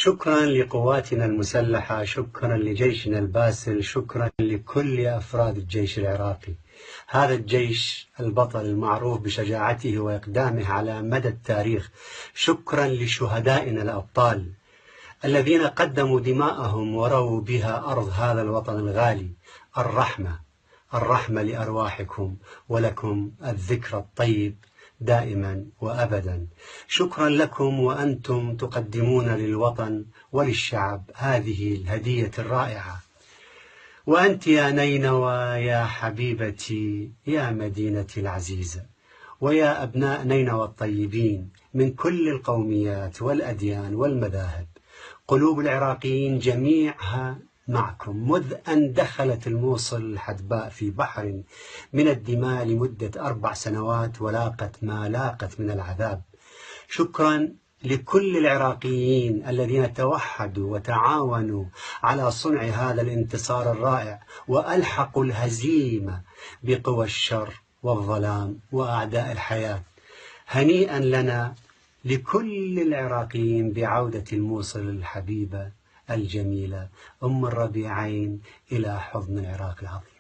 شكرا لقواتنا المسلحة، شكرا لجيشنا الباسل، شكرا لكل أفراد الجيش العراقي. هذا الجيش البطل المعروف بشجاعته وإقدامه على مدى التاريخ. شكرا لشهدائنا الأبطال الذين قدموا دماءهم ورووا بها أرض هذا الوطن الغالي. الرحمة لأرواحكم، ولكم الذكر الطيب دائما وأبدا. شكرا لكم وأنتم تقدمون للوطن وللشعب هذه الهدية الرائعة. وأنت يا نينوى يا حبيبتي يا مدينتي العزيزة، ويا أبناء نينوى الطيبين من كل القوميات والأديان والمذاهب، قلوب العراقيين جميعها معكم منذ أن دخلت الموصل الحدباء في بحر من الدماء لمدة 4 سنوات ولاقت ما لاقت من العذاب. شكرا لكل العراقيين الذين توحدوا وتعاونوا على صنع هذا الانتصار الرائع وألحقوا الهزيمة بقوى الشر والظلام وأعداء الحياة. هنيئا لنا لكل العراقيين بعودة الموصل الحبيبة الجميلة أم الربيعين إلى حضن العراق العظيم.